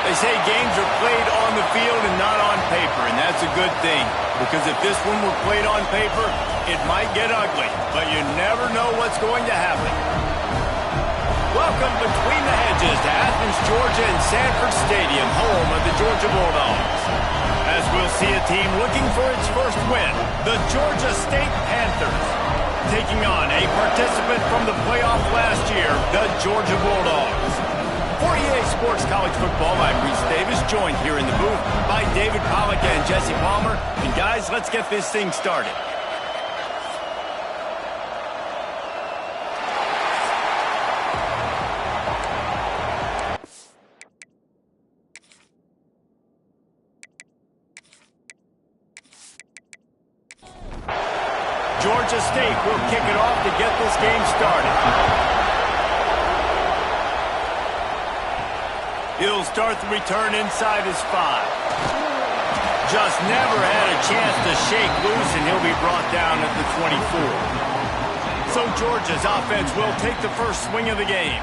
They say games are played on the field and not on paper, and that's a good thing. Because if this one were played on paper, it might get ugly. But you never know what's going to happen. Welcome between the hedges to Athens, Georgia and Sanford Stadium, home of the Georgia Bulldogs. As we'll see a team looking for its first win, the Georgia State Panthers. Taking on a participant from the playoff last year, the Georgia Bulldogs. 48 Sports College Football, I'm Reese Davis, joined here in the booth by David Pollack and Jesse Palmer. And guys, let's get this thing started. Georgia State will kick it off to get this game started. He'll start the return inside his 5. Just never had a chance to shake loose, and he'll be brought down at the 24. So Georgia's offense will take the first swing of the game.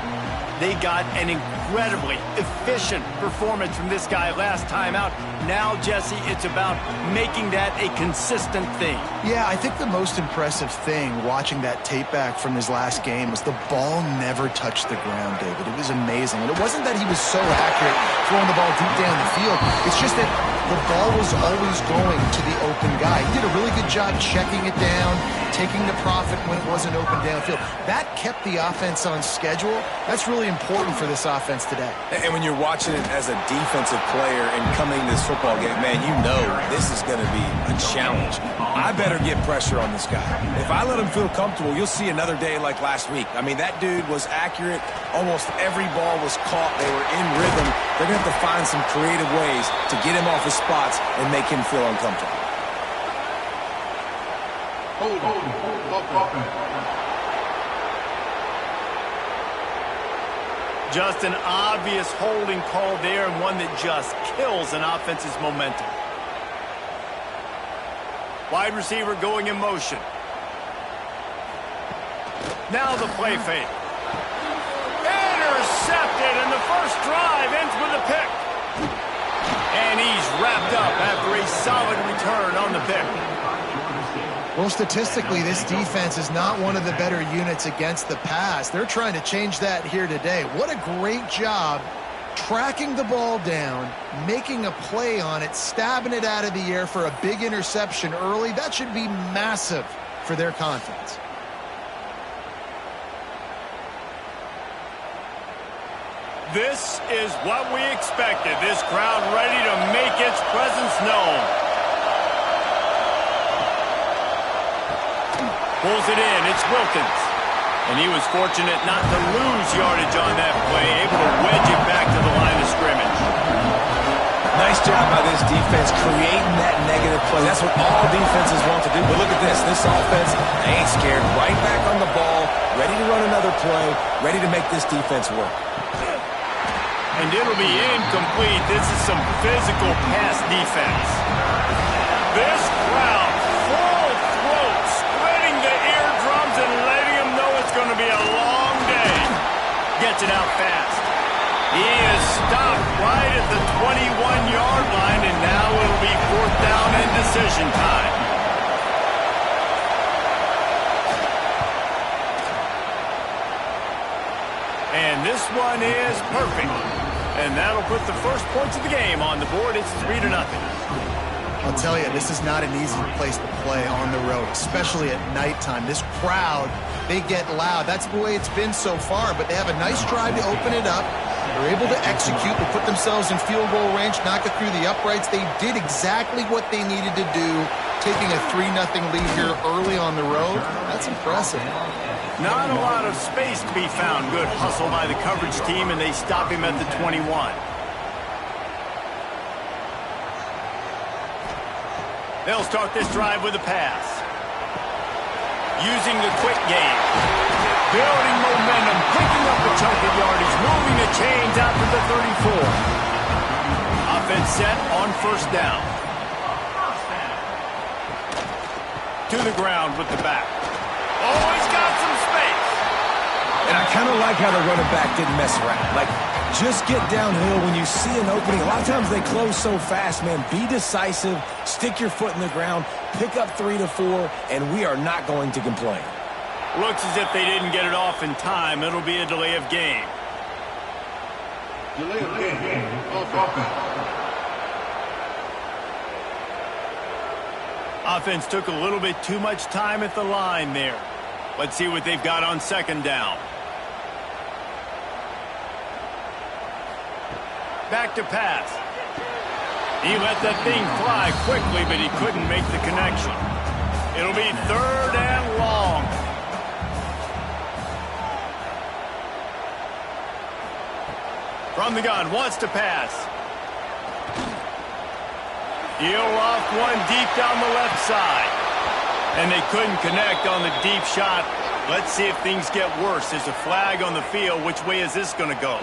They got an incredibly efficient performance from this guy last time out. Now, Jesse, it's about making that a consistent thing. Yeah, I think the most impressive thing watching that tape back from his last game was the ball never touched the ground, David. It was amazing. And it wasn't that he was so accurate throwing the ball deep down the field. It's just that the ball was always going to the open guy. He did a really good job checking it down, taking the profit when it wasn't open downfield. That kept the offense on schedule. That's really important for this offense today. And when you're watching it as a defensive player and coming to this football game, man, you know this is going to be a challenge. I better get pressure on this guy. If I let him feel comfortable, you'll see another day like last week. I mean, that dude was accurate. Almost every ball was caught. They were in rhythm. They're going to have to find some creative ways to get him off his spots and make him feel uncomfortable. Just an obvious holding call there, and one that just kills an offense's momentum. Wide receiver going in motion. Now the play fake. Intercepted, and the first drive ends with a pick. And he's wrapped up after a solid return on the pick. Well, statistically, this defense is not one of the better units against the pass. They're trying to change that here today. What a great job tracking the ball down, making a play on it, stabbing it out of the air for a big interception early. That should be massive for their confidence. This is what we expected. This crowd ready to make its presence known. Pulls it in. It's Wilkins. And he was fortunate not to lose yardage on that play, able to wedge it back to the line of scrimmage. Nice job by this defense creating that negative play. That's what all defenses want to do. But look at this. This offense, they ain't scared. Right back on the ball, ready to run another play, ready to make this defense work. And it'll be incomplete. This is some physical pass defense. This crowd, full throat, spreading the eardrums and letting them know it's going to be a long day. Gets it out fast. He is stopped right at the 21-yard line, and now it'll be 4th down and decision time. And this one is perfect. And that'll put the first points of the game on the board. It's 3-0. I'll tell you, this is not an easy place to play on the road, especially at nighttime. This crowd, they get loud. That's the way it's been so far, but they have a nice drive to open it up. They're able to execute. They put themselves in field goal range, knock it through the uprights. They did exactly what they needed to do, taking a 3-0 lead here early on the road. That's impressive. Not a lot of space to be found. Good hustle by the coverage team, and they stop him at the 21. They'll start this drive with a pass. Using the quick game. Building momentum, picking up a chunk of yardage, moving the chains out to the 34. Offense set on 1st down. To the ground with the back. Oh, he's got some space. And I kind of like how the running back didn't mess around. Like, Just get downhill when you see an opening. A lot of times they close so fast, man. Be decisive, stick your foot in the ground, pick up 3 to 4, and we are not going to complain. Looks as if they didn't get it off in time. It'll be a delay of game. Delay of game. Offense took a little bit too much time at the line there. Let's see what they've got on second down. Back to pass. He let that thing fly quickly, but he couldn't make the connection. It'll be 3rd and long. From the gun, wants to pass. He'll off one deep down the left side. And they couldn't connect on the deep shot. Let's see if things get worse. There's a flag on the field. Which way is this going to go?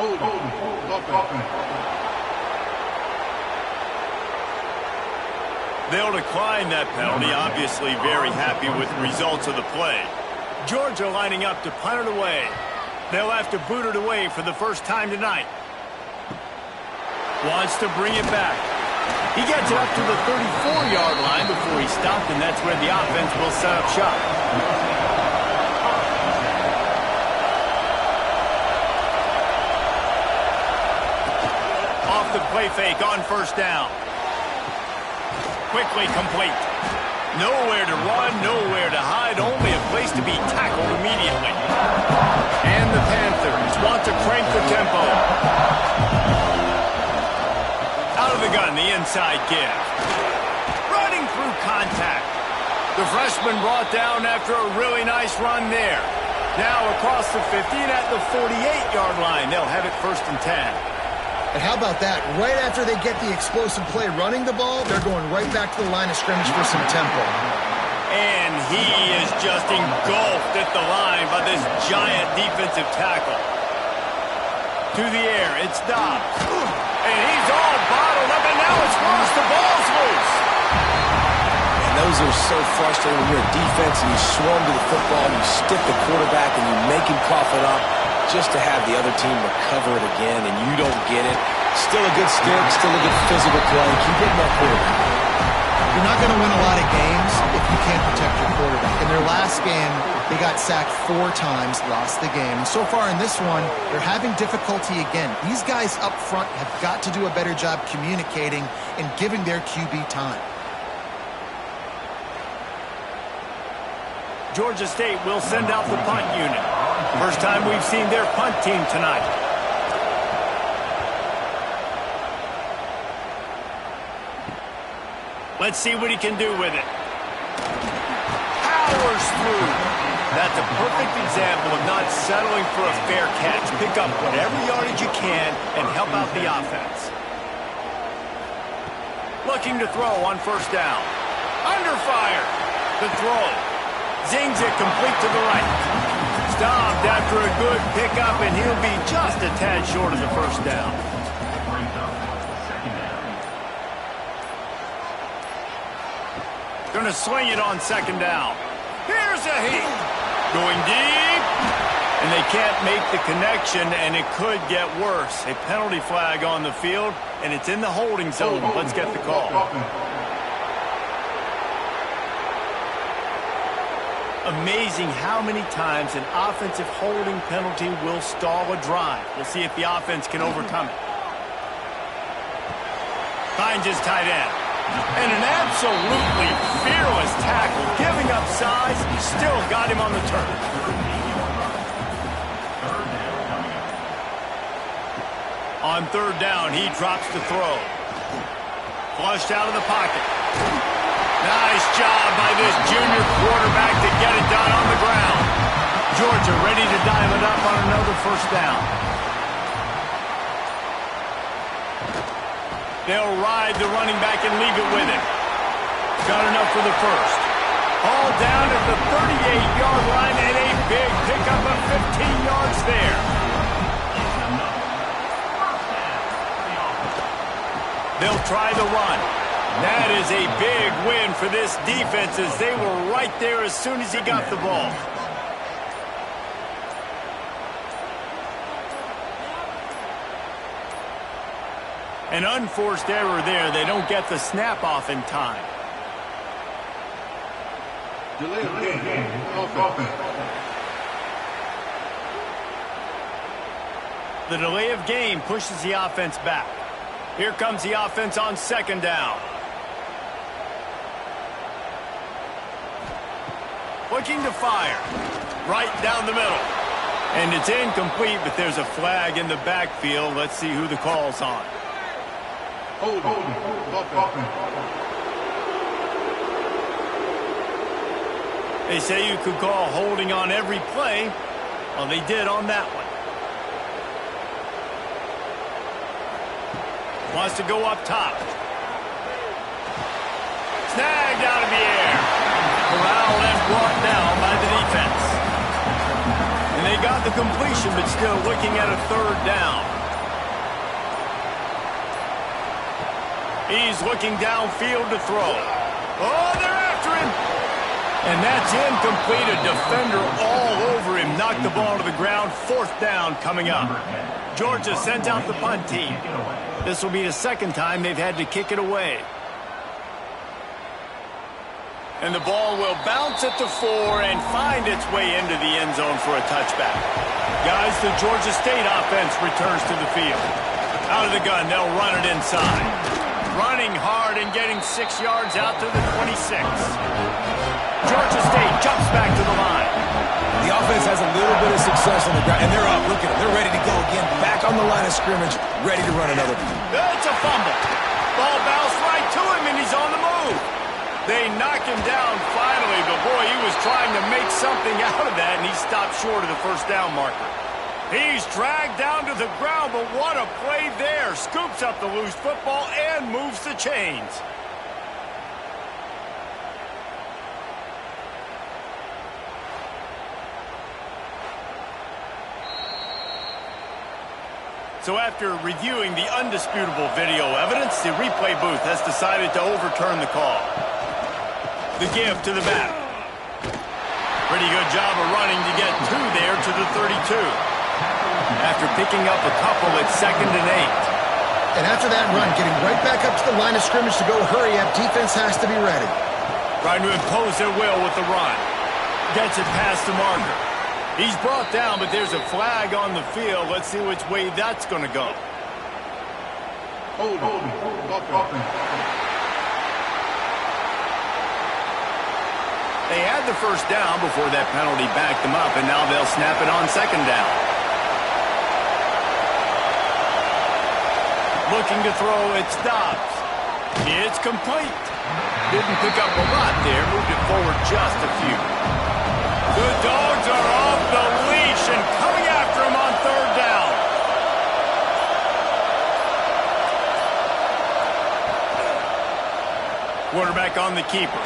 They'll decline that penalty. Obviously very happy with the results of the play. Georgia lining up to punt it away. They'll have to boot it away for the first time tonight. Wants to bring it back. He gets it up to the 34-yard line before he stopped, and that's where the offense will set up shop. Off the play fake on first down. Quickly complete. Nowhere to run, nowhere to hide, only a place to be tackled immediately. And the Panthers want to crank the tempo. Out of the gun, the inside give. Running through contact. The freshman brought down after a really nice run there. Now across the 50 and at the 48-yard line. They'll have it 1st and 10. And how about that? Right after they get the explosive play running the ball, they're going right back to the line of scrimmage for some tempo. And he is just engulfed at the line by this giant defensive tackle. To the air, it's Dobbs. And he's all bottled up, and now it's worse. The ball's loose. And those are so frustrating when you're a defense and you swarm to the football, and you stick the quarterback, and you make him cough it up just to have the other team recover it again, and you don't get it. Still a good stick, still a good physical play. Keep hitting that quarterback. You're not going to win a lot of games if you can't protect your quarterback. In their last game, they got sacked 4 times, lost the game. And so far in this one, they're having difficulty again. These guys up front have got to do a better job communicating and giving their QB time. Georgia State will send out the punt unit. First time we've seen their punt team tonight. Let's see what he can do with it. Powers through. That's a perfect example of not settling for a fair catch. Pick up whatever yardage you can and help out the offense. Looking to throw on first down. Under fire. The throw. Zings it complete to the right. Stopped after a good pickup, and he'll be just a tad short of the first down. Going to swing it on second down. Here's a heat. Going deep. And they can't make the connection, and it could get worse. A penalty flag on the field, and it's in the holding zone. Let's get the call. Amazing how many times an offensive holding penalty will stall a drive. We'll see if the offense can overcome it. Finds his tight end. And an absolutely fearless tackle. Giving up size, still got him on the turf. On third down, he drops to throw. Flushed out of the pocket. Nice job by this junior quarterback to get it done on the ground. Georgia ready to dial it up on another first down. They'll ride the running back and leave it with him. Got enough for the first. All down at the 38-yard line and a big pickup of 15 yards there. They'll try the run. That is a big win for this defense as they were right there as soon as he got the ball. An unforced error there. They don't get the snap off in time. Delay of game. Offense. The delay of game pushes the offense back. Here comes the offense on second down. Looking to fire. Right down the middle. And it's incomplete, but there's a flag in the backfield. Let's see who the call's on. Hold. They say you could call holding on every play. Well, they did on that one. Wants to go up top. Snagged out of the air. Corralled and brought down by the defense. And they got the completion, but still looking at a third down. He's looking downfield to throw. Oh, they're after him. And that's incomplete. A defender all over him. Knocked the ball to the ground. Fourth down coming up. Georgia sends out the punt team. This will be the second time they've had to kick it away. And the ball will bounce at the 4 and find its way into the end zone for a touchback. Guys, the Georgia State offense returns to the field. Out of the gun, they'll run it inside. Running hard and getting 6 yards out to the 26. Georgia State jumps back to the line. The offense has a little bit of success on the ground, and they're up. Look at them. They're ready to go again. Back on the line of scrimmage, ready to run another. It's a fumble. Ball bounced right to him, and he's on the move. They knock him down finally, but boy, he was trying to make something out of that, and he stopped short of the first down marker. He's dragged down to the ground, but what a play there. Scoops up the loose football and moves the chains. So after reviewing the undisputable video evidence, the replay booth has decided to overturn the call. The give to the back. Pretty good job of running to get 2 there to the 32. After picking up a couple, it's 2nd and 8. And after that run, getting right back up to the line of scrimmage to go hurry up, defense has to be ready. Trying to impose their will with the run. Gets it past the marker. He's brought down, but there's a flag on the field. Let's see which way that's going to go. Hold. They had the first down before that penalty backed them up, and now they'll snap it on 2nd down. Looking to throw, it stops. It's complete. Didn't pick up a lot there, moved it forward just a few. The Dogs are off the leash and coming after him on 3rd down. Quarterback on the keeper.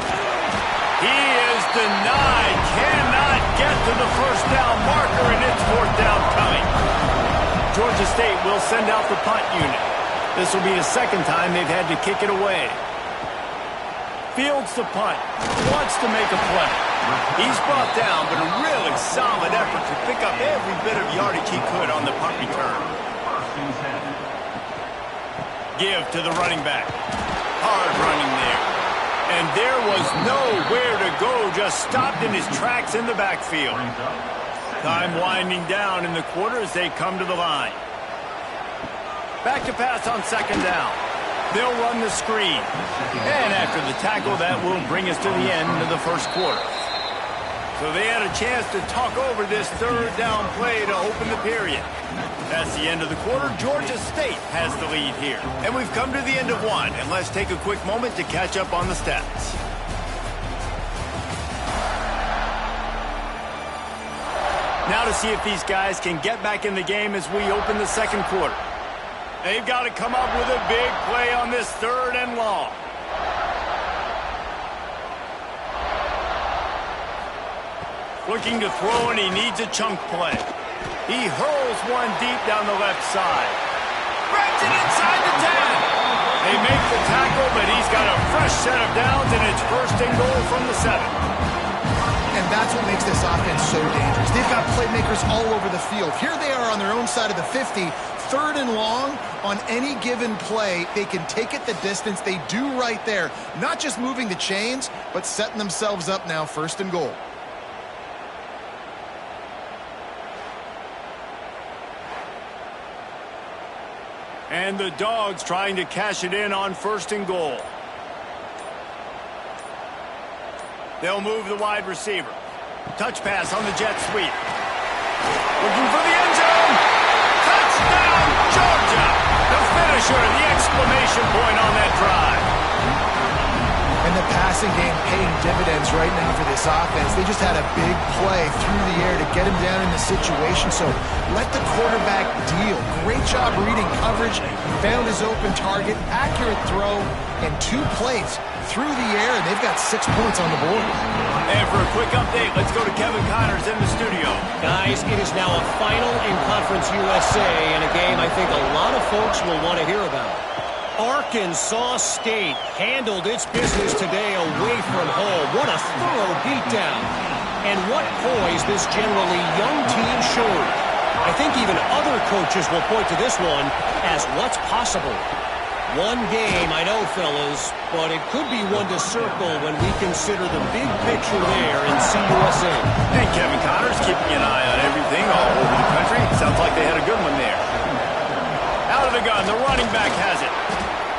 He is denied. Cannot get to the first down marker, and it's 4th down coming. Georgia State will send out the punt unit. This will be the second time they've had to kick it away. Fields the punt. Wants to make a play. He's brought down, but a really solid effort to pick up every bit of yardage he could on the punt return. Give to the running back. Hard running there. And there was nowhere to go, just stopped in his tracks in the backfield. Time winding down in the quarter as they come to the line. Back to pass on 2nd down. They'll run the screen. And after the tackle, that will bring us to the end of the first quarter. So they had a chance to talk over this 3rd down play to open the period. That's the end of the quarter. Georgia State has the lead here. And we've come to the end of one. And let's take a quick moment to catch up on the stats. Now to see if these guys can get back in the game as we open the second quarter. They've got to come up with a big play on this 3rd and long. Looking to throw, and he needs a chunk play. He hurls one deep down the left side. Grabs it inside the 10. They make the tackle, but he's got a fresh set of downs, and it's 1st and goal from the 7. And that's what makes this offense so dangerous. They've got playmakers all over the field. Here they are on their own side of the 50, 3rd and long, on any given play, they can take it the distance. They do right there. Not just moving the chains, but setting themselves up now 1st and goal. And the Dogs trying to cash it in on 1st and goal. They'll move the wide receiver. Touch pass on the jet sweep. Looking for the end zone. Touchdown, Georgia! The finisher, the exclamation point on that drive. And the passing game paying dividends right now for this offense. They just had a big play through the air to get him down in the situation. So let the quarterback deal. Great job reading coverage. Found his open target. Accurate throw. And 2 plays through the air. And they've got 6 points on the board. And for a quick update, let's go to Kevin Connors in the studio. Guys, it is now a final in Conference USA and a game I think a lot of folks will want to hear about. Arkansas State handled its business today away from home. What a thorough beatdown. And what poise this generally young team showed. I think even other coaches will point to this one as what's possible. One game, I know, fellas, but it could be one to circle when we consider the big picture there in CUSA. Hey, Kevin Connors keeping an eye on everything all over the country. Sounds like they had a good one there. Out of the gun, the running back has it.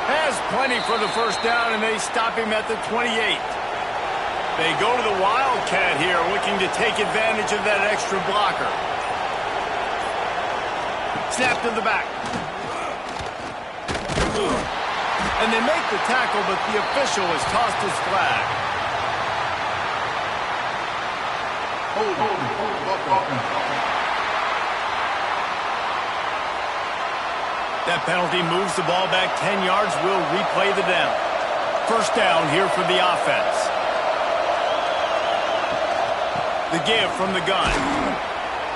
Has plenty for the 1st down, and they stop him at the 28. They go to the Wildcat here, looking to take advantage of that extra blocker. Snap to the back. And they make the tackle, but the official has tossed his flag. That penalty moves the ball back 10 yards. We'll replay the down. 1st down here for the offense. The give from the gun.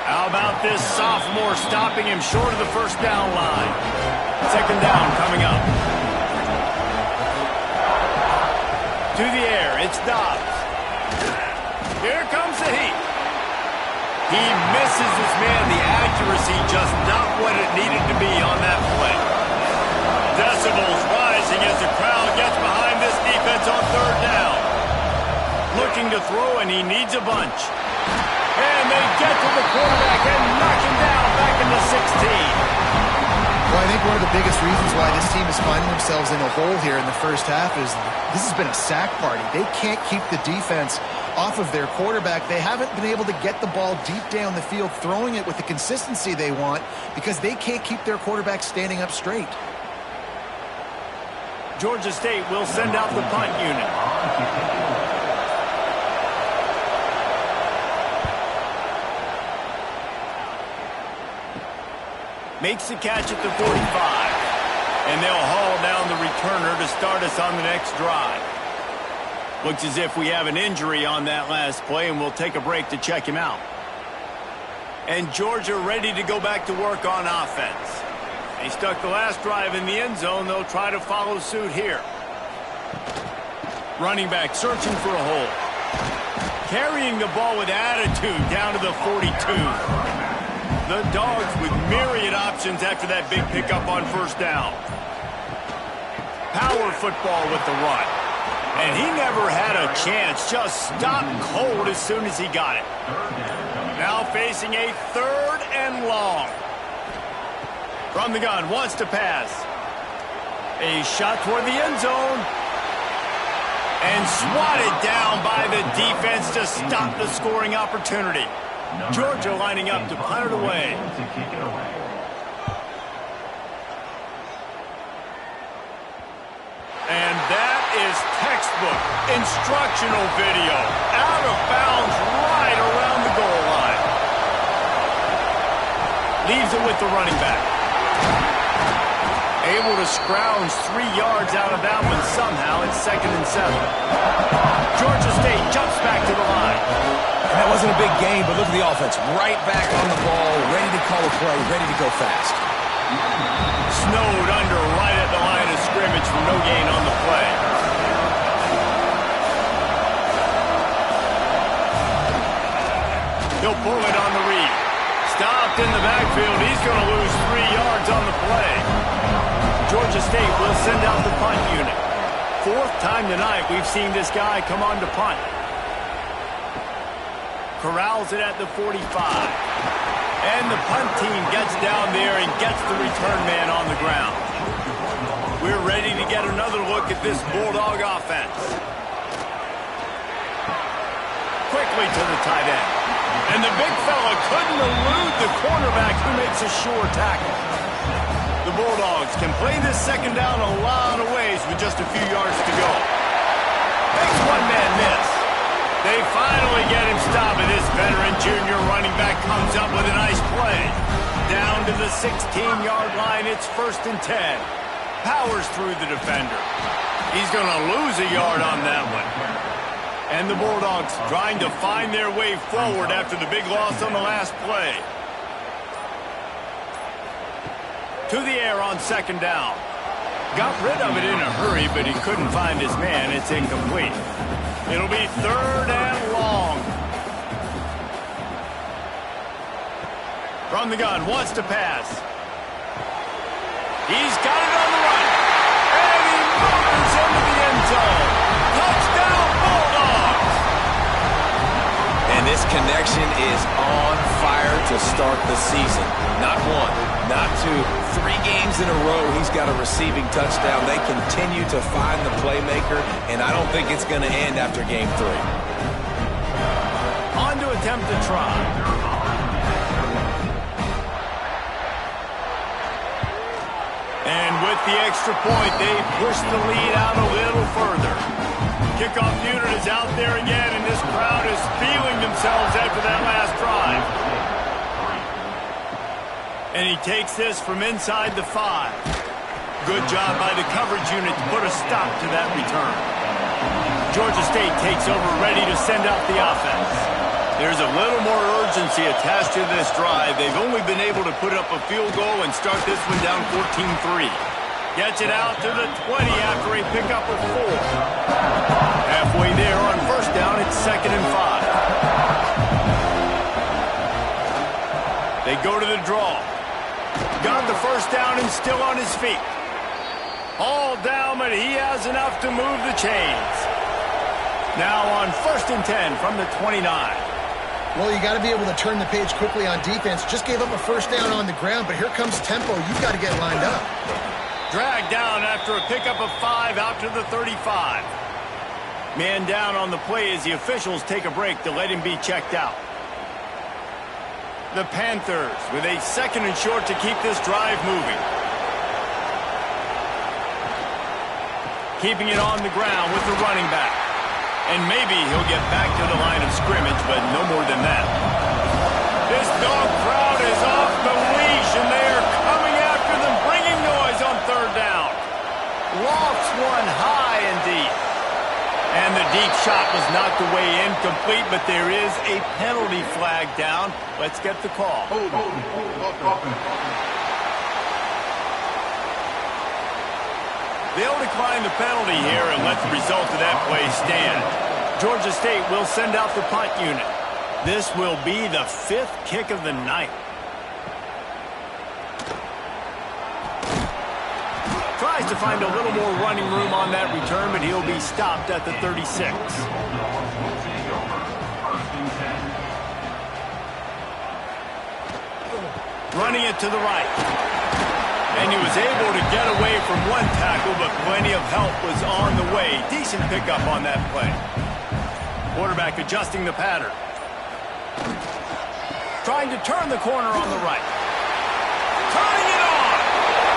How about this sophomore stopping him short of the 1st down line? 2nd down coming up. To the air, it's Dobbs. Here comes the heat. He misses his man. The accuracy just not what it needed to be on that play. Decibels rising as the crowd gets behind this defense on 3rd down. Looking to throw, and he needs a bunch. And they get to the quarterback and knock him down back into 16. Well, I think one of the biggest reasons why this team is finding themselves in a hole here in the 1st half is this has been a sack party. They can't keep the defense off of their quarterback. They haven't been able to get the ball deep down the field, throwing it with the consistency they want because they can't keep their quarterback standing up straight. Georgia State will send out the punt unit. Makes the catch at the 45. And they'll haul down the returner to start us on the next drive. Looks as if we have an injury on that last play, and we'll take a break to check him out. And Georgia ready to go back to work on offense. They stuck the last drive in the end zone. They'll try to follow suit here. Running back searching for a hole. Carrying the ball with attitude down to the 42. The Dogs with myriad options after that big pickup on 1st down. Power football with the run. And he never had a chance. Just stopped cold as soon as he got it. Now facing a 3rd and long. From the gun, wants to pass. A shot toward the end zone. And swatted down by the defense to stop the scoring opportunity. Georgia lining up to punt it away. And that is textbook instructional video. Out of bounds right around the goal line. Leaves it with the running back. Able to scrounge 3 yards out of that one somehow. It's 2nd and 7. Georgia State jumps back to the line. And that wasn't a big gain, but look at the offense. Right back on the ball, ready to call a play, ready to go fast. Snowed under right at the line of scrimmage for no gain on the play. He'll pull it on the read. Stopped in the backfield. He's going to lose 3 yards on the play. Georgia State will send out the punt unit. Fourth time tonight we've seen this guy come on to punt. Corrals it at the 45. And the punt team gets down there and gets the return man on the ground. We're ready to get another look at this Bulldog offense. Quickly to the tight end. And the big fella couldn't elude the cornerback who makes a sure tackle. The Bulldogs can play this second down a lot of ways with just a few yards to go. Makes one man miss. They finally get him stopped, and this veteran junior running back comes up with a nice play. Down to the 16-yard line, it's 1st and 10. Powers through the defender. He's going to lose a yard on that one. And the Bulldogs trying to find their way forward after the big loss on the last play. To the air on 2nd down. Got rid of it in a hurry, but he couldn't find his man. It's incomplete. It'll be 3rd and long. From the gun, wants to pass. He's got it on the run. And he motors into the end zone. Touchdown, Bulldogs! And this connection is on fire to start the season. Not one, not two, 3 games in a row he's got a receiving touchdown. They continue to find the playmaker, and I don't think it's going to end after game 3. On to attempt to try. And with the extra point, they push the lead out a little further. Kickoff unit is out there again, and this crowd is feeling themselves after that last drive. And he takes this from inside the 5. Good job by the coverage unit to put a stop to that return. Georgia State takes over, ready to send out the offense. There's a little more urgency attached to this drive. They've only been able to put up a field goal and start this one down 14-3. Gets it out to the 20 after a pickup of 4. Halfway there on 1st down, it's 2nd and 5. They go to the draw. Got the 1st down and still on his feet. All down, but he has enough to move the chains. Now on 1st and 10 from the 29. Well, you got to be able to turn the page quickly on defense. Just gave up a 1st down on the ground, but here comes tempo. You've got to get lined up. Dragged down after a pickup of 5 out to the 35. Man down on the play as the officials take a break to let him be checked out. The Panthers with a 2nd and short to keep this drive moving. Keeping it on the ground with the running back. And maybe he'll get back to the line of scrimmage, but no more than that. This dog crowd is off the leash, and they are coming after them, bringing noise on 3rd down. Lofts one high and deep. And the deep shot was knocked away incomplete, but there is a penalty flag down. Let's get the call. They'll decline the penalty here and let the result of that play stand. Georgia State will send out the punt unit. This will be the 5th kick of the night. Tries to find a little more running room on that return, but he'll be stopped at the 36. Running it to the right. And he was able to get away from one tackle, but plenty of help was on the way. Decent pickup on that play. Quarterback adjusting the pattern. Trying to turn the corner on the right. Turning it on!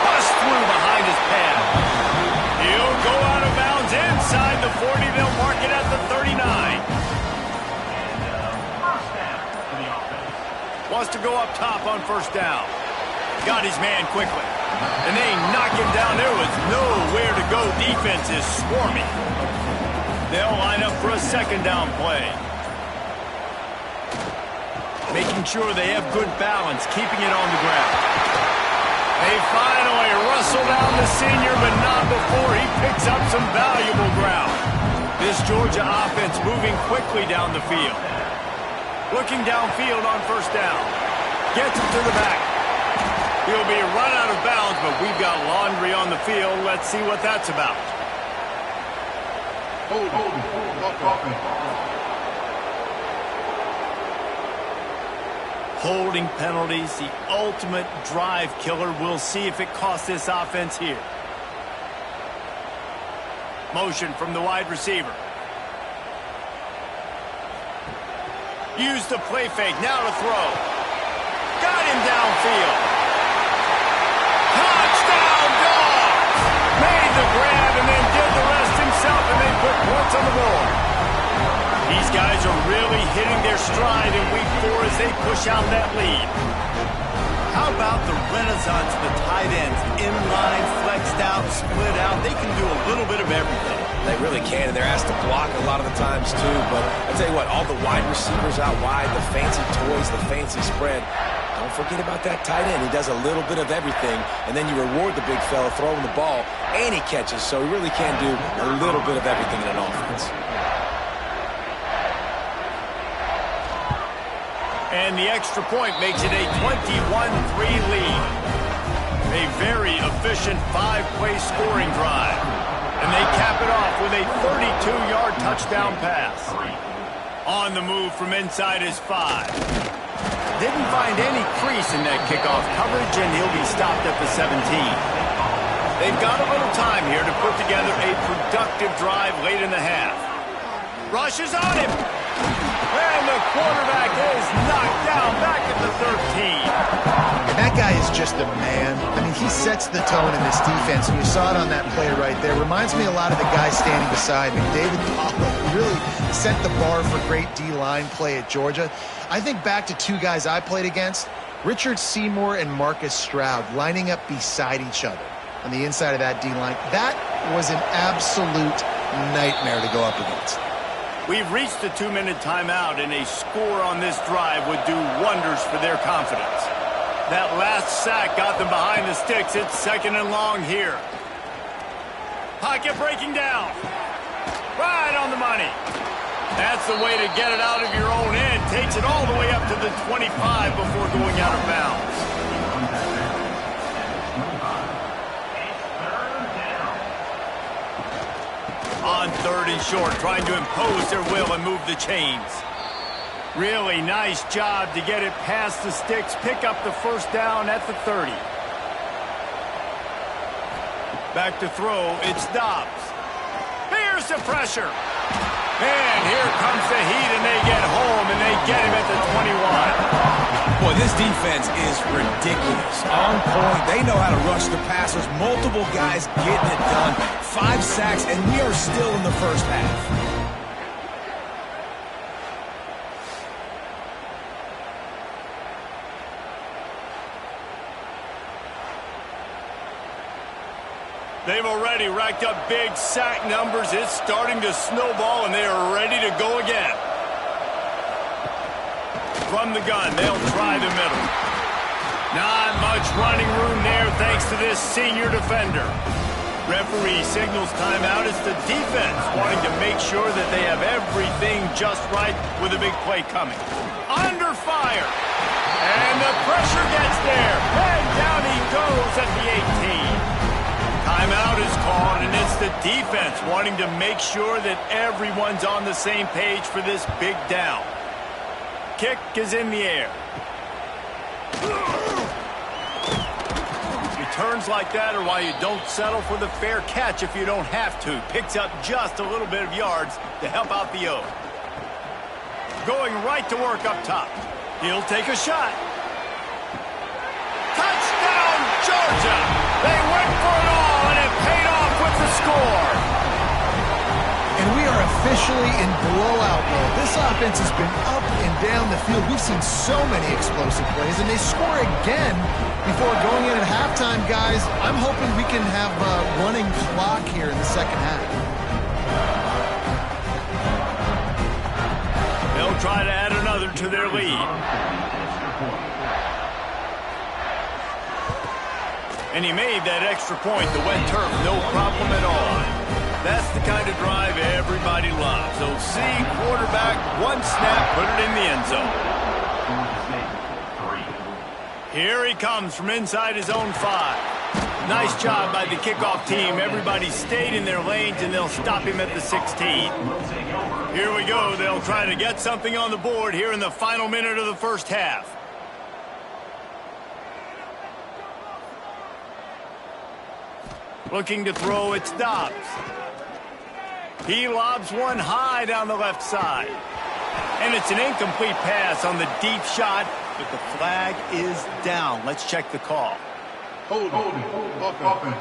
Bust through behind his pad. He'll go out of bounds inside the 40. They'll mark it at the 39. Wants to go up top on 1st down. Got his man quickly. And they knock him down. There was nowhere to go. Defense is swarming. They'll line up for a 2nd down play. Making sure they have good balance, keeping it on the ground. They finally wrestle down the senior, but not before he picks up some valuable ground. This Georgia offense moving quickly down the field. Looking downfield on 1st down. Gets him to the back. He'll be run out of bounds, but we've got laundry on the field. Let's see what that's about. Holding penalties, the ultimate drive killer. We'll see if it costs this offense here. Motion from the wide receiver. Use the play fake, now to throw. Got him downfield. Touchdown, Dogs! Made the grab and then did the rest himself, and they put points on the board. These guys are really hitting their stride in week 4 as they push out that lead. How about the renaissance of the tight ends? Inline, flexed out, split out. They can do a little bit of everything. They really can, and they're asked to block a lot of the times, too. But I tell you what, all the wide receivers out wide, the fancy toys, the fancy spread. Don't forget about that tight end. He does a little bit of everything, and then you reward the big fella throwing the ball, and he catches. So he really can do a little bit of everything in an offense. And the extra point makes it a 21-3 lead. A very efficient 5-play scoring drive. And they cap it off with a 32-yard touchdown pass. On the move from inside his 5. Didn't find any crease in that kickoff coverage, and he'll be stopped at the 17. They've got a little time here to put together a productive drive late in the half. Rushes on him. And the quarterback is knocked down back at the 13. And that guy is just a man. I mean, he sets the tone in this defense, and you saw it on that play right there. Reminds me a lot of the guy standing beside me, David Pollock, who really set the bar for great D-line play at Georgia. I think back to 2 guys I played against, Richard Seymour and Marcus Stroud, lining up beside each other on the inside of that D-line. That was an absolute nightmare to go up against. We've reached the 2-minute timeout, and a score on this drive would do wonders for their confidence. That last sack got them behind the sticks. It's 2nd and long here. Pocket breaking down. Right on the money. That's the way to get it out of your own end. Takes it all the way up to the 25 before going out of bounds. On 3rd and short, trying to impose their will and move the chains. Really nice job to get it past the sticks, pick up the first down at the 30. Back to throw, it's Dobbs. Here's the pressure. And here comes the heat, and they get home, and they get him at the 21. Boy, this defense is ridiculous. On point. They know how to rush the passers. Multiple guys getting it done. 5 sacks, and we are still in the first half. They've already racked up big sack numbers. It's starting to snowball, and they are ready to go again. From the gun, they'll try the middle. Not much running room there thanks to this senior defender. Referee signals timeout. It's the defense wanting to make sure that they have everything just right with a big play coming. Under fire. And the pressure gets there. And down he goes at the 18. Timeout is called, and it's the defense wanting to make sure that everyone's on the same page for this big down. Kick is in the air. Returns like that are why you don't settle for the fair catch if you don't have to. Picks up just a little bit of yards to help out the O. Going right to work up top. He'll take a shot. Touchdown, Georgia! They went for it all, and it paid off with the score. And we are officially in blowout mode. This offense has been up and down the field. We've seen so many explosive plays, and they score again before going in at halftime, guys. I'm hoping we can have a running clock here in the second half. They'll try to add another to their lead. And he made that extra point, the wet turf, no problem at all. That's the kind of drive everybody loves. So see, quarterback, one snap, put it in the end zone. Here he comes from inside his own 5. Nice job by the kickoff team. Everybody stayed in their lanes, and they'll stop him at the 16. Here we go. They'll try to get something on the board here in the final minute of the first half. Looking to throw, it's Dobbs. He lobs one high down the left side. And it's an incomplete pass on the deep shot, but the flag is down. Let's check the call. Hold it. Offense.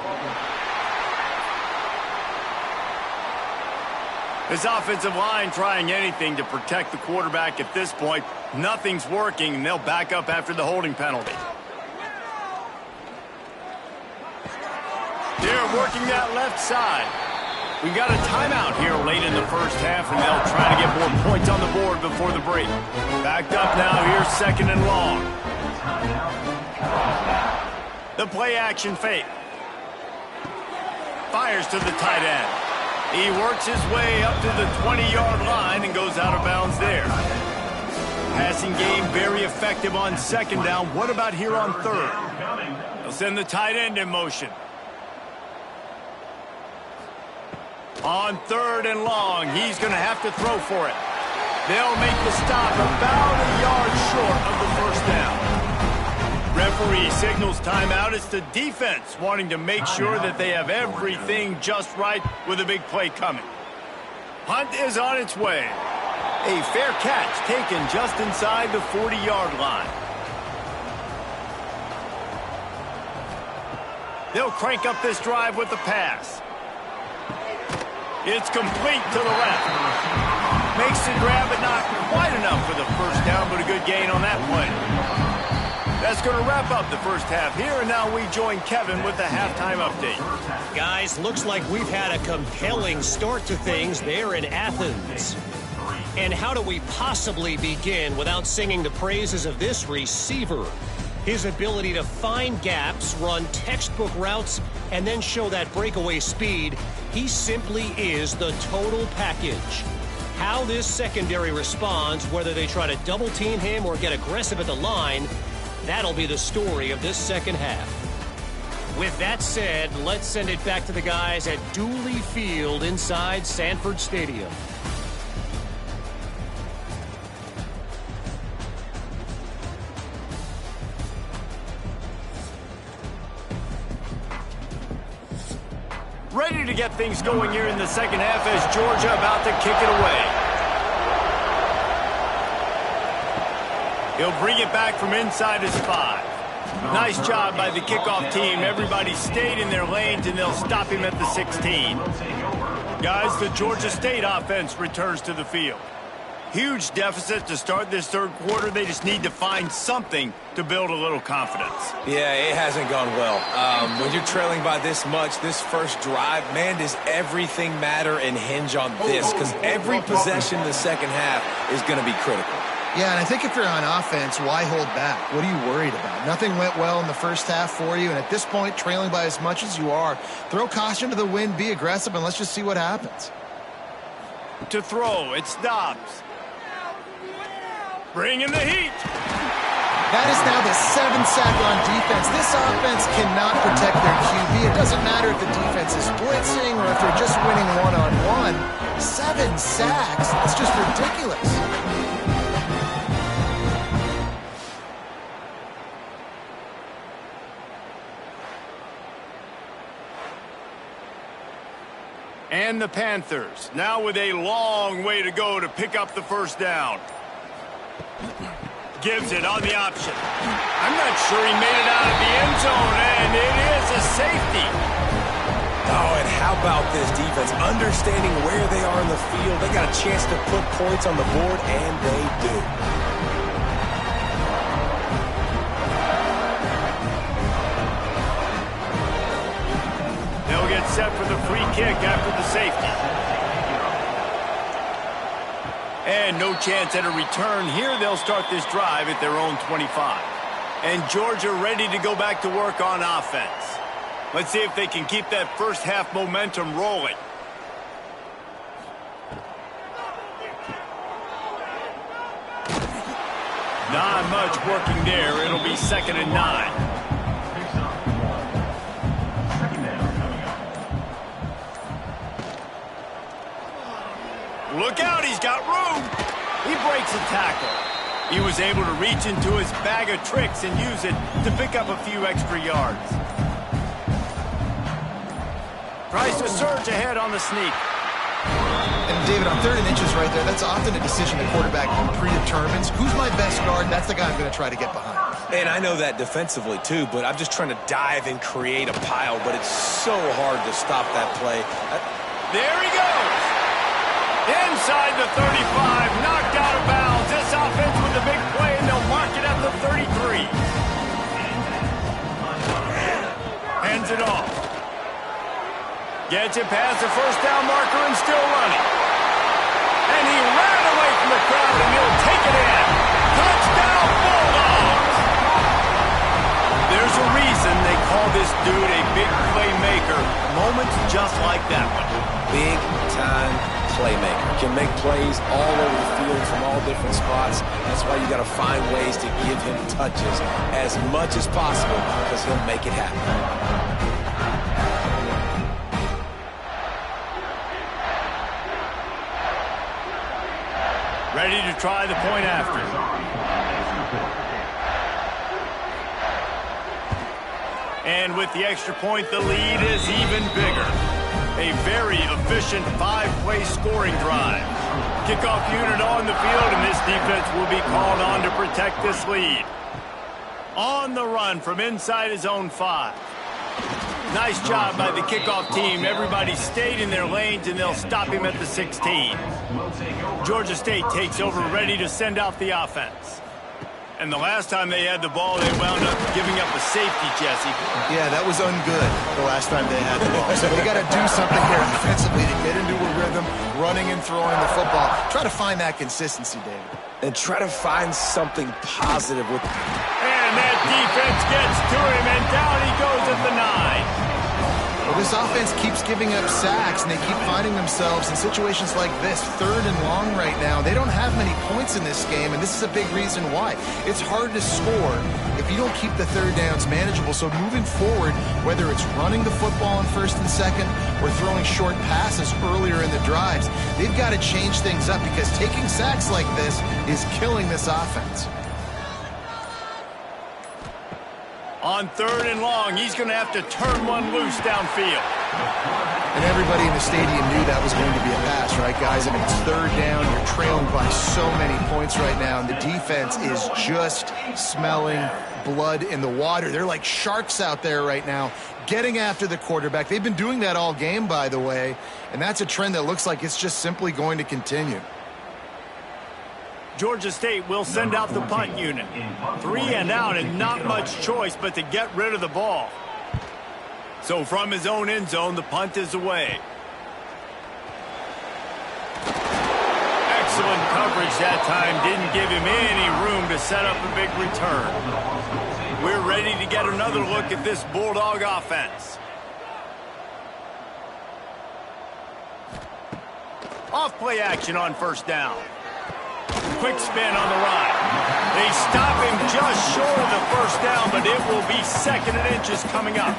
This offensive line trying anything to protect the quarterback at this point. Nothing's working, and they'll back up after the holding penalty. They're working that left side. We've got a timeout here late in the first half, and they'll try to get more points on the board before the break. Backed up now, here's 2nd and long. The play action fake. Fires to the tight end. He works his way up to the 20-yard line and goes out of bounds there. Passing game very effective on 2nd down. What about here on 3rd? They'll send the tight end in motion. On 3rd and long, he's going to have to throw for it. They'll make the stop about a yard short of the first down. Referee signals timeout. It's the defense wanting to make sure that they have everything just right with a big play coming. Hunt is on its way. A fair catch taken just inside the 40-yard line. They'll crank up this drive with the pass. It's complete to the left. Makes the grab, but not quite enough for the first down, but a good gain on that play. That's going to wrap up the first half here, and now we join Kevin with the halftime update. Guys, looks like we've had a compelling start to things there in Athens. And how do we possibly begin without singing the praises of this receiver? His ability to find gaps, run textbook routes, and then show that breakaway speed. He simply is the total package. How this secondary responds, whether they try to double team him or get aggressive at the line, that'll be the story of this second half. With that said, let's send it back to the guys at Dooley Field inside Sanford Stadium. Ready to get things going here in the second half as Georgia about to kick it away. He'll bring it back from inside his 5. Nice job by the kickoff team. Everybody stayed in their lanes, and they'll stop him at the 16. Guys, the Georgia State offense returns to the field. Huge deficit to start this third quarter. They just need to find something to build a little confidence. Yeah, it hasn't gone well. When you're trailing by this much, this first drive, man, does everything matter and hinge on this? Because every possession in the second half is going to be critical. Yeah, and I think if you're on offense, why hold back? What are you worried about? Nothing went well in the first half for you, and at this point, trailing by as much as you are, throw caution to the wind, be aggressive, and let's just see what happens. To throw, it's Dobbs. Bring in the heat. That is now the 7th sack on defense. This offense cannot protect their QB. It doesn't matter if the defense is blitzing or if they're just winning one-on-one. 7 sacks. That's just ridiculous. And the Panthers, now with a long way to go to pick up the first down. Gives it on the option. I'm not sure he made it out of the end zone, and it is a safety. Oh, and how about this defense? Understanding where they are in the field. They got a chance to put points on the board, and they do. They'll get set for the free kick after the safety. And no chance at a return. Here they'll start this drive at their own 25. And Georgia ready to go back to work on offense. Let's see if they can keep that first half momentum rolling. Not much working there. It'll be 2nd and 9. Look out, he's got room. He breaks a tackle. He was able to reach into his bag of tricks and use it to pick up a few extra yards. Tries to surge ahead on the sneak. And David, on 3rd and inches right there, that's often a decision the quarterback predetermines. Who's my best guard? That's the guy I'm going to try to get behind. And I know that defensively, too, but I'm just trying to dive and create a pile, but it's so hard to stop that play. There he goes. Inside the 35, knocked out of bounds. This offense with the big play, and they'll mark it at the 33. Hands it off. Gets it past the first down marker and still running. And he ran away from the crowd, and he'll take it in. Touchdown, Bulldogs! There's a reason they call this dude a big playmaker. Moments just like that one. Big-time playmaker. Can make plays all over the field from all different spots. That's why you got to find ways to give him touches as much as possible because he'll make it happen. Ready to try the point after. And with the extra point, the lead is even bigger. A very efficient 5-play scoring drive. Kickoff unit on the field, and this defense will be called on to protect this lead. On the run from inside his own 5. Nice job by the kickoff team. Everybody stayed in their lanes, and they'll stop him at the 16. Georgia State takes over, ready to send out the offense. And the last time they had the ball, they wound up giving up a safety, Jesse. Yeah, that was ungood the last time they had the ball. So they got to do something here offensively to get into a rhythm, running and throwing the football. Try to find that consistency, David. And try to find something positive with it. And that defense gets to him, and down he goes at the 9. Well, this offense keeps giving up sacks, and they keep finding themselves in situations like this, 3rd and long right now. They don't have many points in this game, and this is a big reason why. It's hard to score if you don't keep the 3rd downs manageable. So moving forward, whether it's running the football on 1st and 2nd or throwing short passes earlier in the drives, they've got to change things up because taking sacks like this is killing this offense. On 3rd and long, he's going to have to turn one loose downfield. And everybody in the stadium knew that was going to be a pass, right, guys? I mean, it's 3rd down. You're trailing by so many points right now, and the defense is just smelling blood in the water. They're like sharks out there right now, getting after the quarterback. They've been doing that all game, by the way, and that's a trend that looks like it's just simply going to continue. Georgia State will send out the punt unit. 3 and out, and not much choice but to get rid of the ball. So from his own end zone, the punt is away. Excellent coverage that time. Didn't give him any room to set up a big return. We're ready to get another look at this Bulldog offense. Off-play action on 1st down. Quick spin on the run. They stop him just short of the 1st down, but it will be 2nd and inches coming up.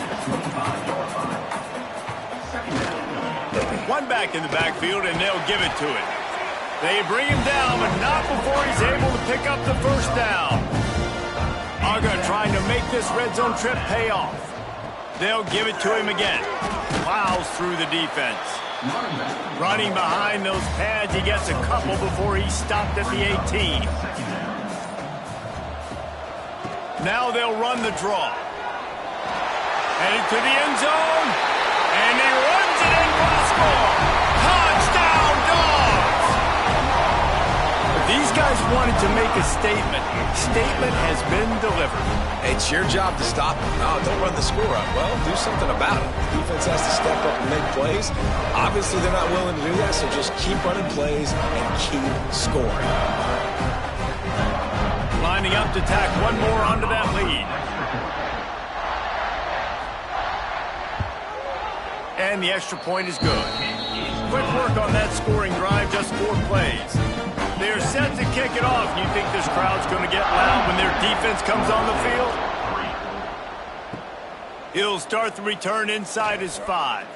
One back in the backfield, and they'll give it to him. They bring him down, but not before he's able to pick up the 1st down. Aga trying to make this red zone trip pay off. They'll give it to him again. Plows through the defense. Running behind those pads, he gets a couple before he's stopped at the 18. Now they'll run the draw. Headed to the end zone, and he runs it in for the score. Touchdown, Dogs! These guys wanted to make a statement. Statement has been delivered. It's your job to stop them. No, don't run the score up. Well, do something about it. The defense has to step up and make plays. Obviously, they're not willing to do that, so just keep running plays and keep scoring. Lining up to tack one more onto that lead. And the extra point is good. Quick work on that scoring drive, just 4 plays. They're set to kick it off. You think this crowd's going to get loud when their defense comes on the field? He'll start the return inside his 5.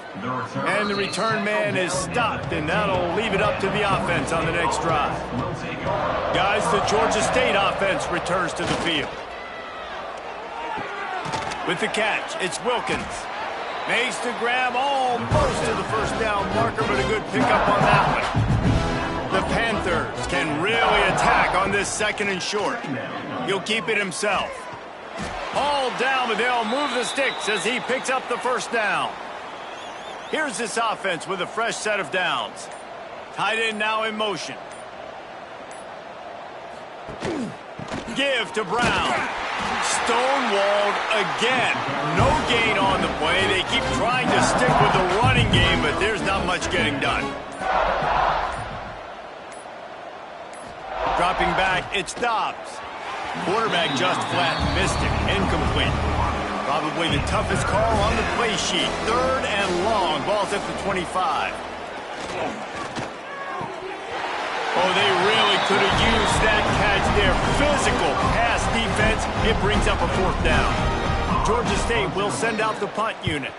And the return man is stopped, and that'll leave it up to the offense on the next drive. Guys, the Georgia State offense returns to the field. With the catch, it's Wilkins. Makes the grab almost to the first down marker, but a good pickup on that one. The Panthers can really attack on this 2nd and short. He'll keep it himself. All down, but they'll move the sticks as he picks up the first down. Here's this offense with a fresh set of downs. Tight end now in motion. Give to Brown. Stonewalled again. No gain on the play. They keep trying to stick with the running game, but there's not much getting done. Dropping back, it's Dobbs. Quarterback just flat missed it. Incomplete. Probably the toughest call on the play sheet. 3rd and long. Ball's at the 25. Oh, they really could have used that catch there. Physical pass defense. It brings up a 4th down. Georgia State will send out the punt unit.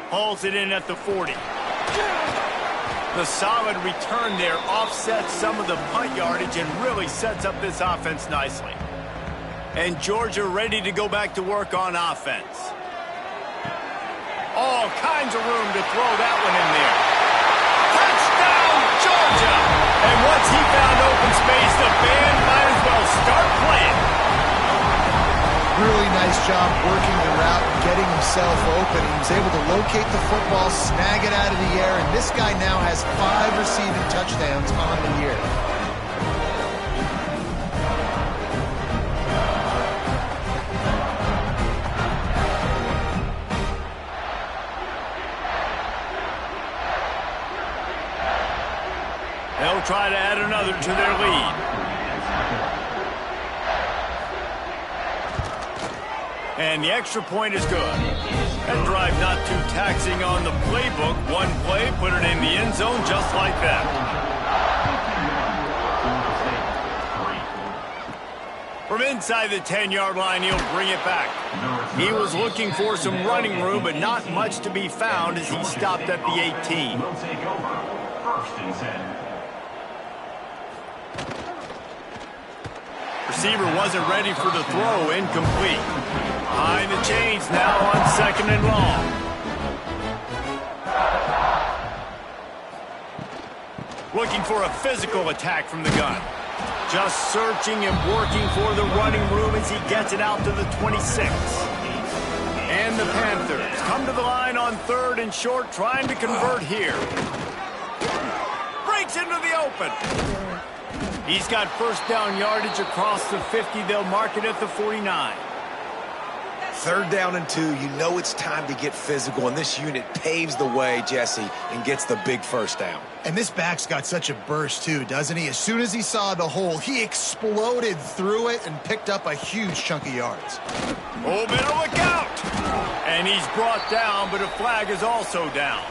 Hauls it in at the 40. The solid return there offsets some of the punt yardage and really sets up this offense nicely. And Georgia ready to go back to work on offense. All kinds of room to throw that one in there. Touchdown, Georgia! And once he found open space, the band might as well start playing. Really nice job working the route and getting himself open. He was able to locate the football, snag it out of the air, and this guy now has 5 receiving touchdowns on the year. They'll try to add another to their lead. And the extra point is good. That drive not too taxing on the playbook. One play, put it in the end zone just like that. From inside the 10-yard line, he'll bring it back. He was looking for some running room, but not much to be found as he stopped at the 18. Receiver wasn't ready for the throw. Incomplete. Behind the chains now on 2nd and long. Looking for a physical attack from the gun. Just searching and working for the running room as he gets it out to the 26. And the Panthers come to the line on 3rd and short, trying to convert here. Breaks into the open. He's got first down yardage across the 50. They'll mark it at the 49. 3rd down and 2. You know it's time to get physical, and this unit paves the way, Jesse, and gets the big first down. And this back's got such a burst, too, doesn't he? As soon as he saw the hole, he exploded through it and picked up a huge chunk of yards. Oh, better look out! And he's brought down, but a flag is also down.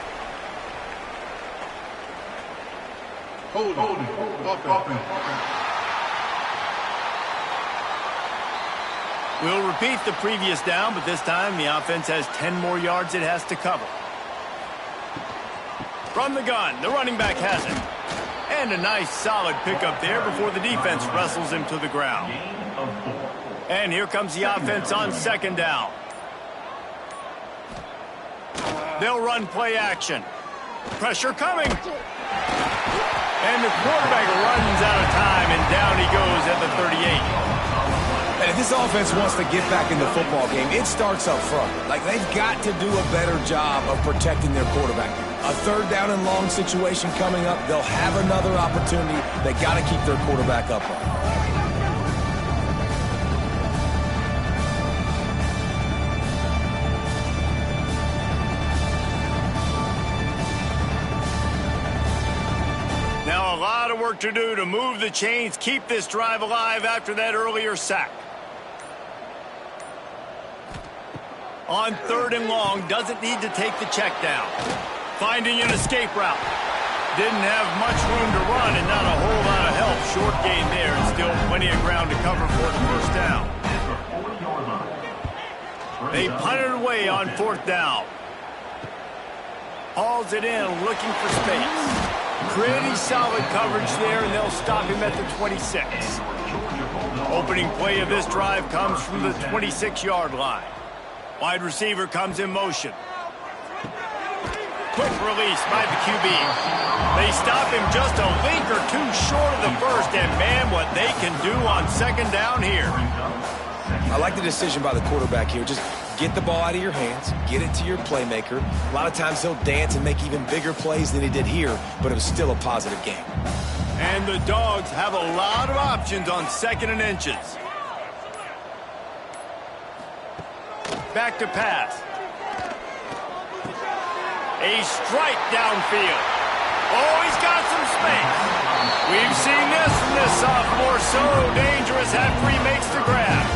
Hold it. We'll repeat the previous down, but this time the offense has 10 more yards it has to cover. From the gun, the running back has it. And a nice solid pickup there before the defense wrestles him to the ground. And here comes the offense on 2nd down. They'll run play action. Pressure coming. And the quarterback runs out of time, and down he goes at the 38. And if this offense wants to get back in the football game, it starts up front. Like, they've got to do a better job of protecting their quarterback. A 3rd down and long situation coming up. They'll have another opportunity. They got to keep their quarterback upright. Now a lot of work to do to move the chains, keep this drive alive after that earlier sack. On 3rd and long, doesn't need to take the check down. Finding an escape route. Didn't have much room to run and not a whole lot of help. Short gain there and still plenty of ground to cover for the first down. They punted away on 4th down. Hauls it in, looking for space. Pretty solid coverage there, and they'll stop him at the 26. Opening play of this drive comes from the 26-yard line. Wide receiver comes in motion. Quick release by the QB. They stop him just a link or two short of the first, and man, what they can do on 2nd down here. I like the decision by the quarterback here. Just get the ball out of your hands, get it to your playmaker. A lot of times he'll dance and make even bigger plays than he did here, but it was still a positive game. And the Dogs have a lot of options on 2nd and inches. Back to pass. A strike downfield. Oh, he's got some space. We've seen this from this sophomore. So dangerous after he makes the grab.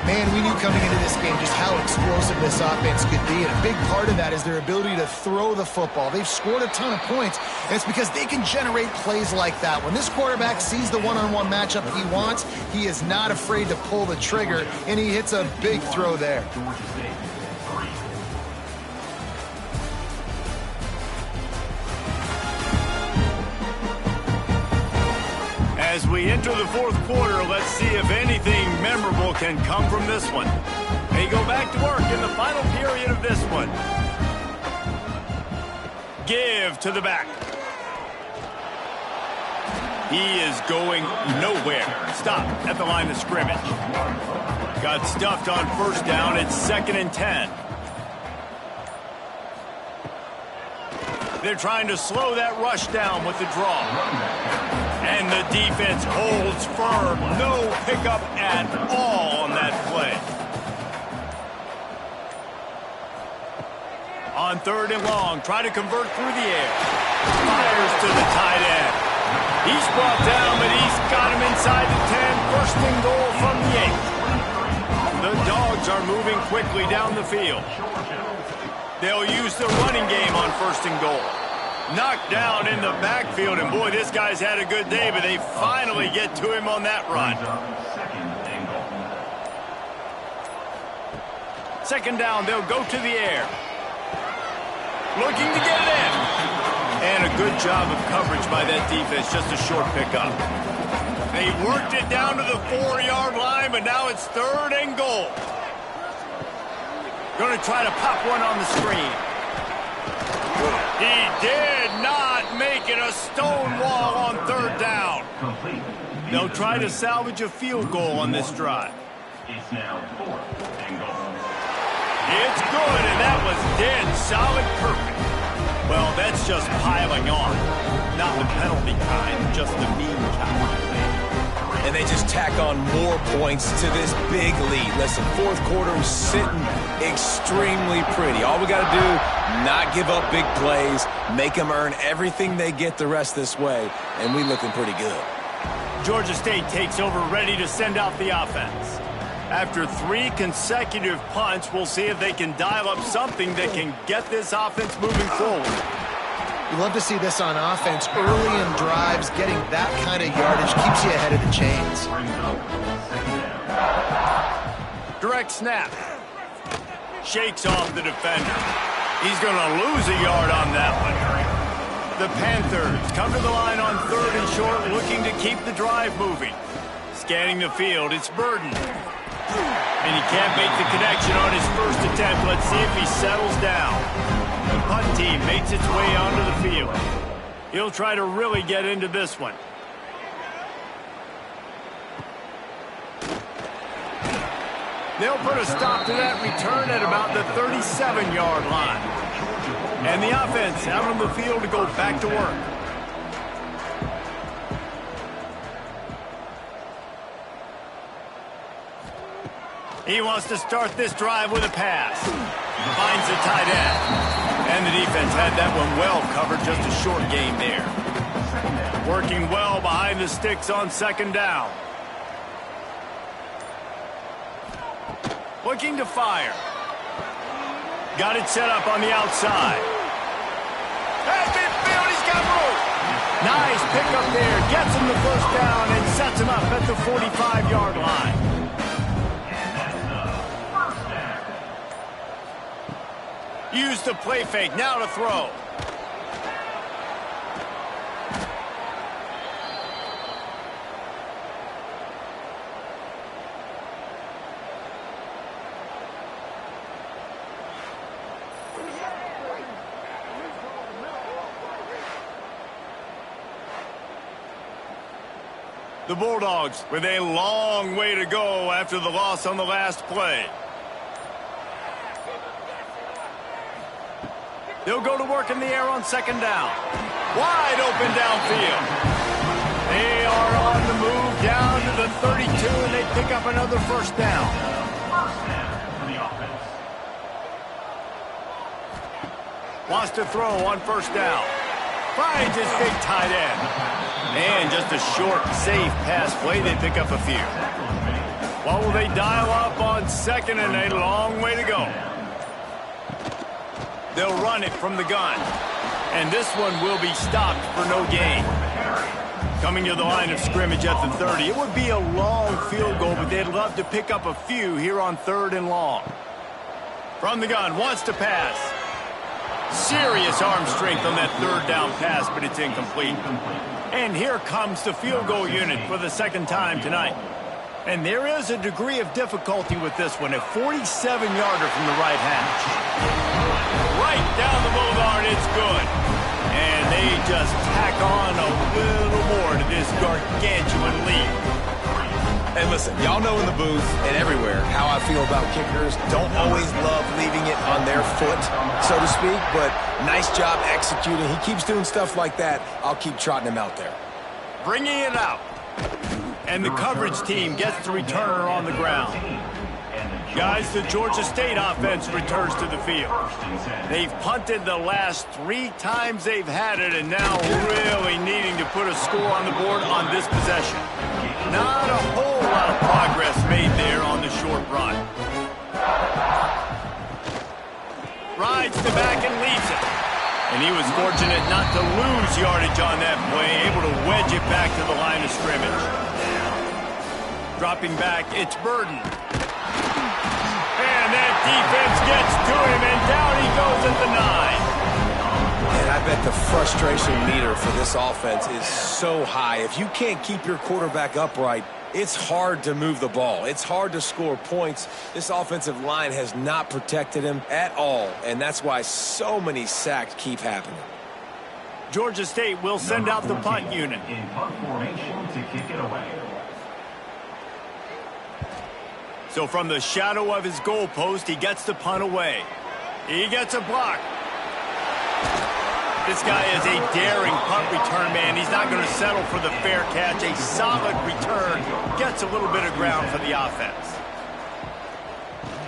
Man, we knew coming into this game just how explosive this offense could be, and a big part of that is their ability to throw the football. They've scored a ton of points, and it's because they can generate plays like that. When this quarterback sees the one-on-one matchup he wants, he is not afraid to pull the trigger, and he hits a big throw there. As we enter the 4th quarter, let's see if anything memorable can come from this one. They go back to work in the final period of this one. Give to the back. He is going nowhere. Stop at the line of scrimmage. Got stuffed on 1st down. It's 2nd and 10. They're trying to slow that rush down with the draw. And the defense holds firm. No pickup at all on that play. On 3rd and long, try to convert through the air. Fires to the tight end. He's brought down, but he's got him inside the 10. 1st and goal from the 8. The Dogs are moving quickly down the field. They'll use the running game on 1st and goal. Knocked down in the backfield, and boy, this guy's had a good day, but they finally get to him on that run. 2nd down, they'll go to the air. Looking to get it in. And a good job of coverage by that defense, just a short pickup. They worked it down to the 4-yard line, but now it's 3rd and goal. Going to try to pop one on the screen. He did not make it. A stone wall on 3rd down. They'll try to salvage a field goal on this drive. It's now 4th and goal. It's good, and that was dead solid perfect. Well, that's just piling on. Not the penalty kind, just the mean kind. And they just tack on more points to this big lead. Listen, 4th quarter was sitting extremely pretty. All we got to do, not give up big plays, make them earn everything they get the rest this way, and we looking pretty good. Georgia State takes over, ready to send out the offense. After 3 consecutive punts, we'll see if they can dial up something that can get this offense moving forward. You love to see this on offense. Early in drives, getting that kind of yardage keeps you ahead of the chains. Direct snap. Shakes off the defender. He's going to lose a yard on that one. The Panthers come to the line on 3rd and short, looking to keep the drive moving. Scanning the field, it's Burden. And he can't make the connection on his first attempt. Let's see if he settles down. The punt team makes its way onto the field. He'll try to really get into this one. They'll put a stop to that return at about the 37-yard line. And the offense out on the field to go back to work. He wants to start this drive with a pass. Finds the tight end. And the defense had that one well covered, just a short gain there. Working well behind the sticks on 2nd down. Looking to fire. Got it set up on the outside. At midfield, he's got room. Nice pickup there. Gets him the first down and sets him up at the 45-yard line. Use the play fake. Now to throw. The Bulldogs with a long way to go after the loss on the last play. They'll go to work in the air on second down. Wide open downfield. They are on the move down to the 32, and they pick up another first down. First down for the offense. Wants to throw on first down. Finds his big tight end. And just a short, safe pass play. They pick up a few. What will they dial up on second, and a long way to go? They'll run it from the gun. And this one will be stopped for no gain. Coming to the line of scrimmage at the 30. It would be a long field goal, but they'd love to pick up a few here on 3rd and long. From the gun, wants to pass. Serious arm strength on that 3rd down pass, but it's incomplete. And here comes the field goal unit for the second time tonight. And there is a degree of difficulty with this one, a 47-yarder from the right hash. Right down the boulevard, it's good. And they just tack on a little more to this gargantuan lead. And listen, y'all know in the booth and everywhere how I feel about kickers. Don't always love leaving it on their foot, so to speak, but nice job executing. He keeps doing stuff like that. I'll keep trotting him out there. Bringing it out. And the coverage team gets the returner on the ground. Guys, the Georgia State offense returns to the field. They've punted the last 3 times they've had it, and now really needing to put a score on the board on this possession. Not a whole lot of progress made there on the short run. Rides the back and leads it. And he was fortunate not to lose yardage on that play, able to wedge it back to the line of scrimmage. Dropping back, it's Burden. And that defense gets to him, and down he goes at the 9. And I bet the frustration meter for this offense is so high. If you can't keep your quarterback upright, it's hard to move the ball. It's hard to score points. This offensive line has not protected him at all, and that's why so many sacks keep happening. Georgia State will send out the punt unit. In punt formation to kick it away. So from the shadow of his goalpost, he gets the punt away. He gets a block. This guy is a daring punt return man. He's not going to settle for the fair catch. A solid return gets a little bit of ground for the offense.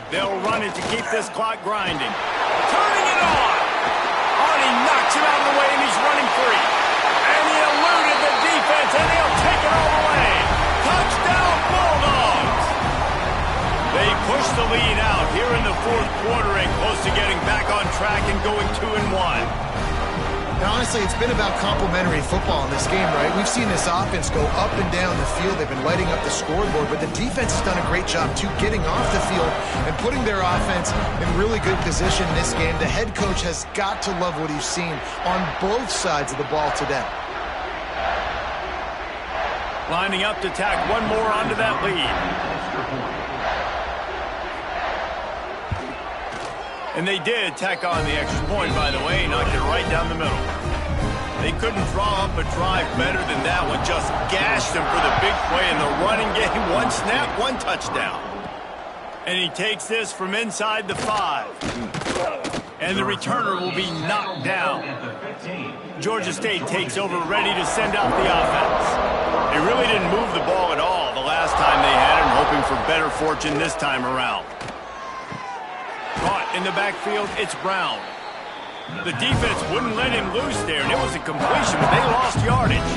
They'll run it to keep this clock grinding. Turning it on. Arnie knocks him out of the way, and he's running free. And he eluded the defense, and they'll take it all the way. Touchdown, Bulldogs. They push the lead out here in the 4th quarter and close to getting back on track and going 2-1. And honestly, it's been about complementary football in this game, right? We've seen this offense go up and down the field. They've been lighting up the scoreboard, but the defense has done a great job, too, getting off the field and putting their offense in really good position in this game. The head coach has got to love what he's seen on both sides of the ball today. Lining up to tack one more onto that lead. And they did tack on the extra point, by the way, knocked it right down the middle. They couldn't draw up a drive better than that one. Just gashed them for the big play in the running game. 1 snap, 1 touchdown. And he takes this from inside the 5. And the returner will be knocked down. Georgia State takes over, ready to send out the offense. They really didn't move the ball at all the last time they had it, and hoping for better fortune this time around. Caught in the backfield, it's Brown. The defense wouldn't let him loose there, and it was a completion, but they lost yardage.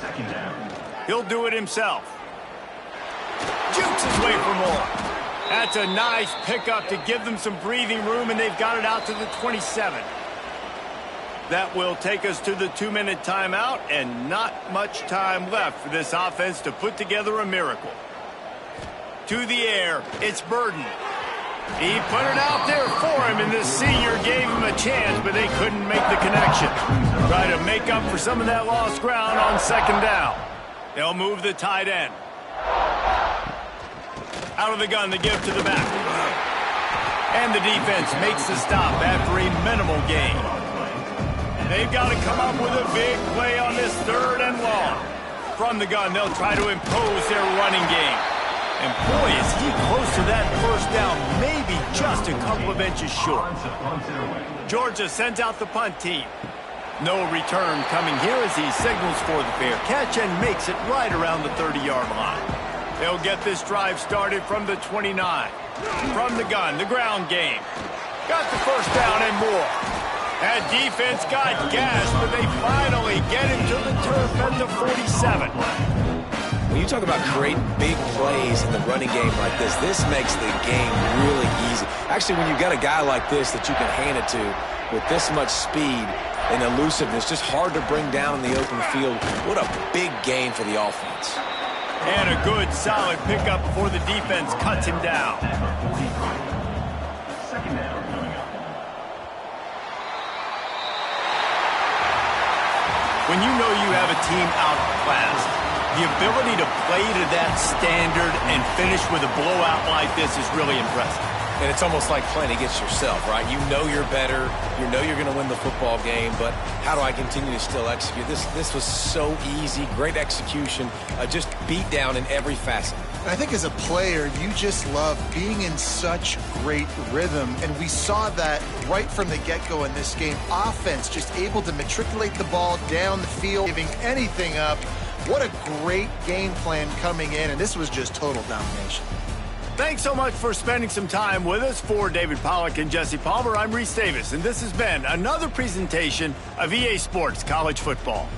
Second down. He'll do it himself. Jukes his way for more. That's a nice pickup to give them some breathing room, and they've got it out to the 27. That will take us to the 2-minute timeout, and not much time left for this offense to put together a miracle. To the air, it's Burden. He put it out there for him, and this senior gave him a chance, but they couldn't make the connection. Try to make up for some of that lost ground on second down. They'll move the tight end. Out of the gun, they give to the back. And the defense makes the stop after a minimal gain. They've got to come up with a big play on this 3rd and long. From the gun, they'll try to impose their running game. And boy, is he close to that first down, maybe just a couple of inches short. Georgia sends out the punt team. No return coming here as he signals for the fair catch and makes it right around the 30-yard line. They'll get this drive started from the 29. From the gun, the ground game. Got the first down and more. That defense got gas, but they finally get him to the turf at the 47. When you talk about creating big plays in the running game like this makes the game really easy. Actually, when you've got a guy like this that you can hand it to with this much speed and elusiveness, just hard to bring down in the open field, what a big gain for the offense. And a good, solid pickup before the defense cuts him down. Second down coming up. When you know you have a team outclassed, the ability to play to that standard and finish with a blowout like this is really impressive. And it's almost like playing against yourself, right? You know you're better. You know you're going to win the football game, but how do I continue to still execute? This was so easy, great execution, just beat down in every facet. I think as a player, you just love being in such great rhythm, and we saw that right from the get-go in this game. Offense just able to matriculate the ball down the field, giving anything up. What a great game plan coming in, and this was just total domination. Thanks so much for spending some time with us. For David Pollack and Jesse Palmer, I'm Reese Davis, and this has been another presentation of EA Sports College Football.